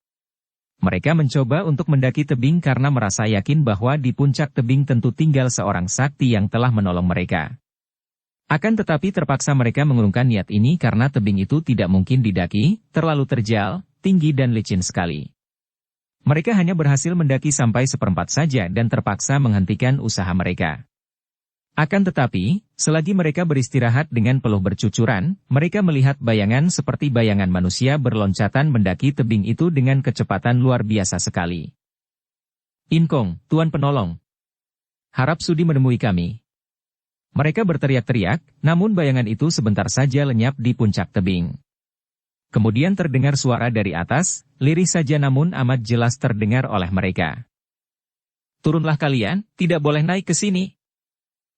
Mereka mencoba untuk mendaki tebing karena merasa yakin bahwa di puncak tebing tentu tinggal seorang sakti yang telah menolong mereka. Akan tetapi terpaksa mereka mengurungkan niat ini karena tebing itu tidak mungkin didaki, terlalu terjal, tinggi dan licin sekali. Mereka hanya berhasil mendaki sampai seperempat saja dan terpaksa menghentikan usaha mereka. Akan tetapi, selagi mereka beristirahat dengan peluh bercucuran, mereka melihat bayangan seperti bayangan manusia berloncatan mendaki tebing itu dengan kecepatan luar biasa sekali. "Inkong, Tuan Penolong. Harap sudi menemui kami." Mereka berteriak-teriak, namun bayangan itu sebentar saja lenyap di puncak tebing. Kemudian terdengar suara dari atas, lirih saja namun amat jelas terdengar oleh mereka. "Turunlah kalian, tidak boleh naik ke sini."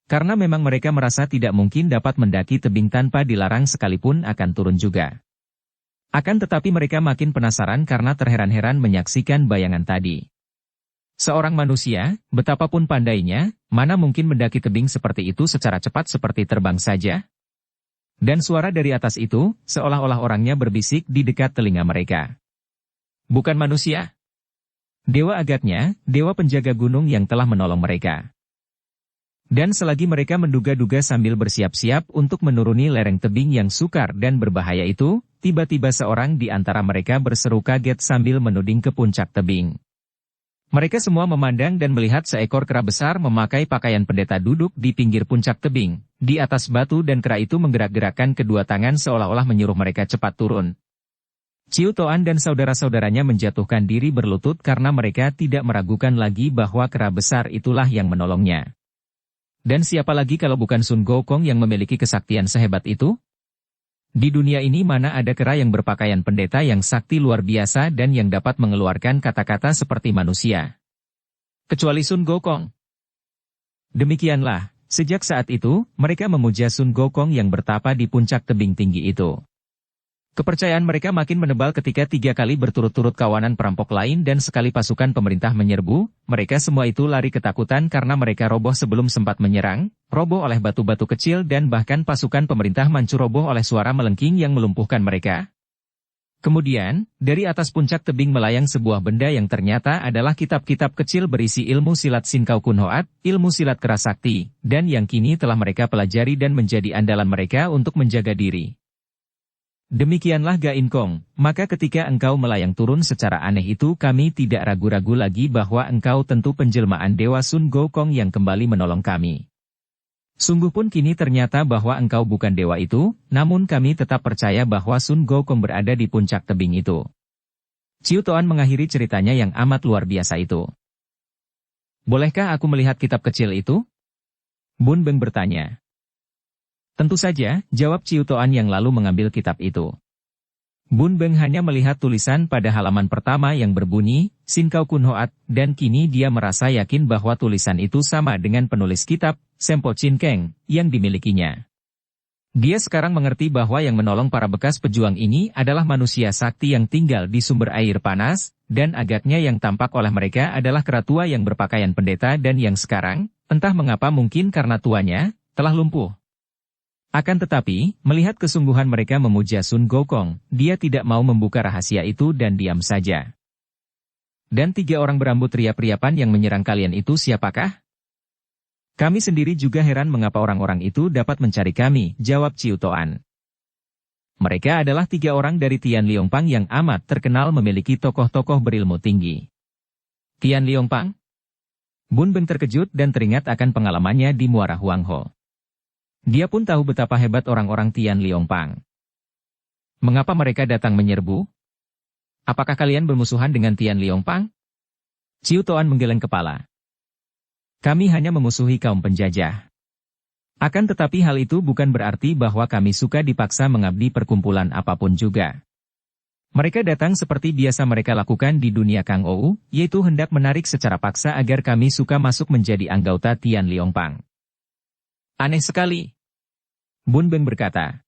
Karena memang mereka merasa tidak mungkin dapat mendaki tebing tanpa dilarang sekalipun akan turun juga. Akan tetapi mereka makin penasaran karena terheran-heran menyaksikan bayangan tadi. Seorang manusia, betapapun pandainya, mana mungkin mendaki tebing seperti itu secara cepat seperti terbang saja? Dan suara dari atas itu, seolah-olah orangnya berbisik di dekat telinga mereka. "Bukan manusia. Dewa agaknya, dewa penjaga gunung yang telah menolong mereka." Dan selagi mereka menduga-duga sambil bersiap-siap untuk menuruni lereng tebing yang sukar dan berbahaya itu, tiba-tiba seorang di antara mereka berseru kaget sambil menuding ke puncak tebing. Mereka semua memandang dan melihat seekor kera besar memakai pakaian pendeta duduk di pinggir puncak tebing, di atas batu dan kera itu menggerak-gerakkan kedua tangan seolah-olah menyuruh mereka cepat turun. Ciu Toan dan saudara-saudaranya menjatuhkan diri berlutut karena mereka tidak meragukan lagi bahwa kera besar itulah yang menolongnya. Dan siapa lagi kalau bukan Sun Gokong yang memiliki kesaktian sehebat itu? Di dunia ini mana ada kera yang berpakaian pendeta yang sakti luar biasa dan yang dapat mengeluarkan kata-kata seperti manusia. Kecuali Sun Gokong. Demikianlah, sejak saat itu, mereka memuja Sun Gokong yang bertapa di puncak tebing tinggi itu. Kepercayaan mereka makin menebal ketika 3 kali berturut-turut kawanan perampok lain dan sekali pasukan pemerintah menyerbu, mereka semua itu lari ketakutan karena mereka roboh sebelum sempat menyerang, roboh oleh batu-batu kecil dan bahkan pasukan pemerintah Manchu roboh oleh suara melengking yang melumpuhkan mereka. Kemudian, dari atas puncak tebing melayang sebuah benda yang ternyata adalah kitab-kitab kecil berisi ilmu silat Sinkau Kun Hoat, ilmu silat kera sakti, dan yang kini telah mereka pelajari dan menjadi andalan mereka untuk menjaga diri. Demikianlah Gain Kong, maka ketika engkau melayang turun secara aneh itu kami tidak ragu-ragu lagi bahwa engkau tentu penjelmaan Dewa Sun Gokong yang kembali menolong kami. Sungguh pun kini ternyata bahwa engkau bukan dewa itu, namun kami tetap percaya bahwa Sun Gokong berada di puncak tebing itu. Ciu Toan mengakhiri ceritanya yang amat luar biasa itu. "Bolehkah aku melihat kitab kecil itu?" Bun Beng bertanya. "Tentu saja," jawab Ciu Toan yang lalu mengambil kitab itu. Bun Beng hanya melihat tulisan pada halaman pertama yang berbunyi, Sinkau Kun Hoat, dan kini dia merasa yakin bahwa tulisan itu sama dengan penulis kitab, Sempo Chin Keng, yang dimilikinya. Dia sekarang mengerti bahwa yang menolong para bekas pejuang ini adalah manusia sakti yang tinggal di sumber air panas, dan agaknya yang tampak oleh mereka adalah kera tua yang berpakaian pendeta dan yang sekarang, entah mengapa mungkin karena tuanya, telah lumpuh. Akan tetapi, melihat kesungguhan mereka memuja Sun Gokong, dia tidak mau membuka rahasia itu dan diam saja. "Dan 3 orang berambut riap-riapan yang menyerang kalian itu siapakah?" "Kami sendiri juga heran mengapa orang-orang itu dapat mencari kami," jawab Ciu Toan. "Mereka adalah 3 orang dari Tian Liongpang yang amat terkenal memiliki tokoh-tokoh berilmu tinggi." "Tian Liongpang?" Bun Beng terkejut dan teringat akan pengalamannya di Muara Huangho. Dia pun tahu betapa hebat orang-orang Tian Liongpang. "Mengapa mereka datang menyerbu? Apakah kalian bermusuhan dengan Tian Liongpang?" Ciu Toan menggeleng kepala. Kami hanya memusuhi kaum penjajah. Akan tetapi hal itu bukan berarti bahwa kami suka dipaksa mengabdi perkumpulan apapun juga. Mereka datang seperti biasa mereka lakukan di dunia Kang Ou, yaitu hendak menarik secara paksa agar kami suka masuk menjadi anggota Tian Liongpang. Aneh sekali. Bun Beng berkata.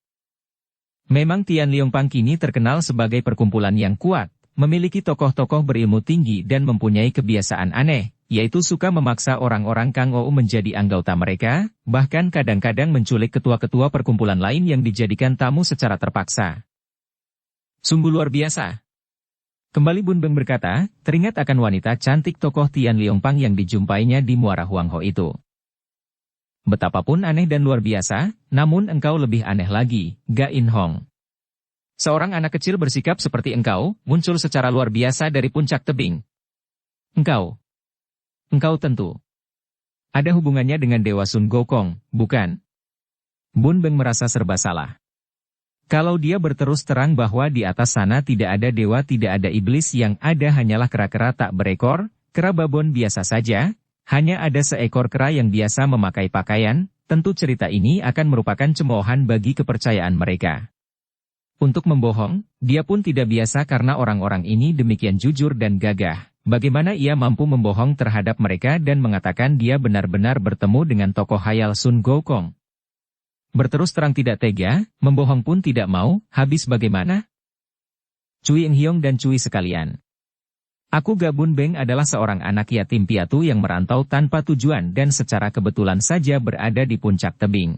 Memang Tian Liongpang kini terkenal sebagai perkumpulan yang kuat, memiliki tokoh-tokoh berilmu tinggi dan mempunyai kebiasaan aneh, yaitu suka memaksa orang-orang Kang Ou menjadi anggota mereka, bahkan kadang-kadang menculik ketua-ketua perkumpulan lain yang dijadikan tamu secara terpaksa. Sungguh luar biasa. Kembali Bun Beng berkata, teringat akan wanita cantik tokoh Tian Liongpang yang dijumpainya di Muara Huangho itu. Betapapun aneh dan luar biasa, namun engkau lebih aneh lagi, Ga In Hong. Seorang anak kecil bersikap seperti engkau, muncul secara luar biasa dari puncak tebing. Engkau tentu ada hubungannya dengan Dewa Sun Gokong, bukan? Bun Beng merasa serba salah. Kalau dia berterus terang bahwa di atas sana tidak ada dewa, tidak ada iblis, yang ada hanyalah kera-kera tak berekor, kera babon biasa saja, hanya ada seekor kera yang biasa memakai pakaian, tentu cerita ini akan merupakan cemoohan bagi kepercayaan mereka. Untuk membohong, dia pun tidak biasa karena orang-orang ini demikian jujur dan gagah. Bagaimana ia mampu membohong terhadap mereka dan mengatakan dia benar-benar bertemu dengan tokoh hayal Sun Gokong? Berterus terang tidak tega, membohong pun tidak mau, habis bagaimana? Cui Eng Hiong dan Cui sekalian. Aku Ga Bun Beng adalah seorang anak yatim piatu yang merantau tanpa tujuan dan secara kebetulan saja berada di puncak tebing.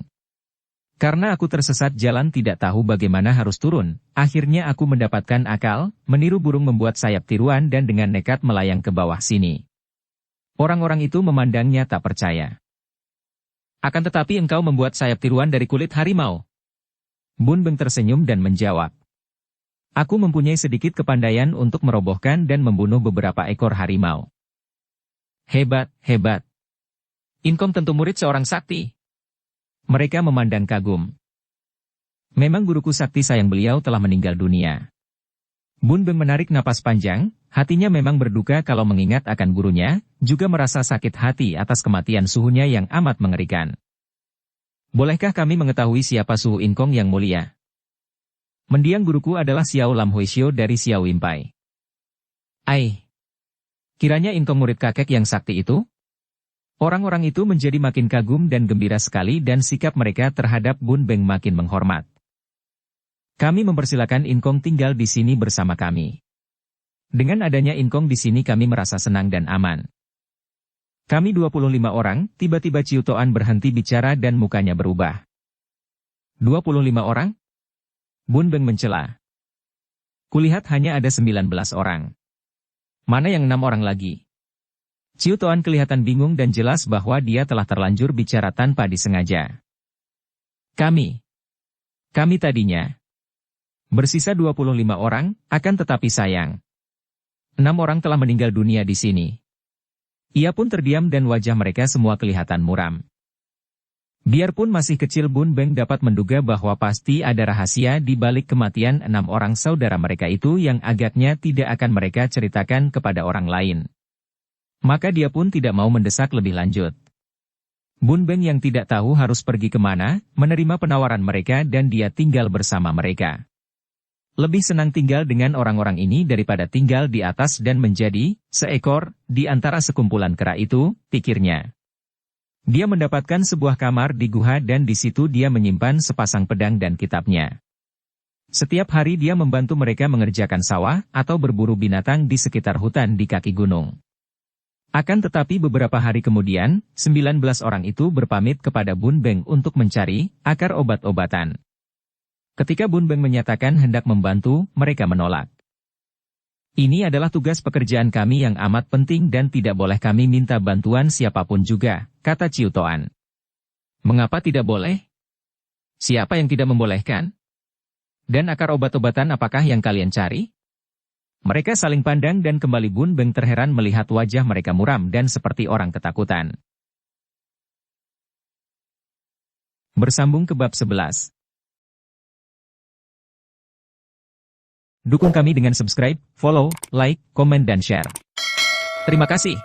Karena aku tersesat jalan tidak tahu bagaimana harus turun, akhirnya aku mendapatkan akal, meniru burung membuat sayap tiruan dan dengan nekat melayang ke bawah sini. Orang-orang itu memandangnya tak percaya. Akan tetapi engkau membuat sayap tiruan dari kulit harimau. Bun Beng tersenyum dan menjawab. Aku mempunyai sedikit kepandaian untuk merobohkan dan membunuh beberapa ekor harimau. Hebat, hebat. Inkom tentu murid seorang sakti. Mereka memandang kagum. Memang guruku sakti, sayang beliau telah meninggal dunia. Bun Beng menarik napas panjang, hatinya memang berduka kalau mengingat akan gurunya, juga merasa sakit hati atas kematian suhunya yang amat mengerikan. Bolehkah kami mengetahui siapa suhu Inkong yang mulia? Mendiang guruku adalah Xiao Lam Huisio dari Xiao Wimpai. Ai, kiranya Inkong murid kakek yang sakti itu? Orang-orang itu menjadi makin kagum dan gembira sekali dan sikap mereka terhadap Bun Beng makin menghormat. Kami mempersilakan Inkong tinggal di sini bersama kami. Dengan adanya Inkong di sini kami merasa senang dan aman. Kami 25 orang, tiba-tiba Ciu Toan berhenti bicara dan mukanya berubah. 25 orang? Bun Beng mencela. Kulihat hanya ada 19 orang. Mana yang 6 orang lagi? Ciu Toan kelihatan bingung dan jelas bahwa dia telah terlanjur bicara tanpa disengaja. Kami tadinya bersisa 25 orang, akan tetapi sayang. 6 orang telah meninggal dunia di sini. Ia pun terdiam dan wajah mereka semua kelihatan muram. Biarpun masih kecil, Bun Beng dapat menduga bahwa pasti ada rahasia di balik kematian 6 orang saudara mereka itu yang agaknya tidak akan mereka ceritakan kepada orang lain. Maka dia pun tidak mau mendesak lebih lanjut. Bun Beng yang tidak tahu harus pergi kemana, menerima penawaran mereka dan dia tinggal bersama mereka. Lebih senang tinggal dengan orang-orang ini daripada tinggal di atas dan menjadi seekor di antara sekumpulan kera itu, pikirnya. Dia mendapatkan sebuah kamar di guha dan di situ dia menyimpan sepasang pedang dan kitabnya. Setiap hari dia membantu mereka mengerjakan sawah atau berburu binatang di sekitar hutan di kaki gunung. Akan tetapi beberapa hari kemudian, 19 orang itu berpamit kepada Bun Beng untuk mencari akar obat-obatan. Ketika Bun Beng menyatakan hendak membantu, mereka menolak. Ini adalah tugas pekerjaan kami yang amat penting dan tidak boleh kami minta bantuan siapapun juga, kata Ciu Toan. Mengapa tidak boleh? Siapa yang tidak membolehkan? Dan akar obat-obatan apakah yang kalian cari? Mereka saling pandang dan kembali Bun Beng terheran melihat wajah mereka muram dan seperti orang ketakutan. Bersambung ke bab 11. Dukung kami dengan subscribe, follow, like, komen dan share. Terima kasih.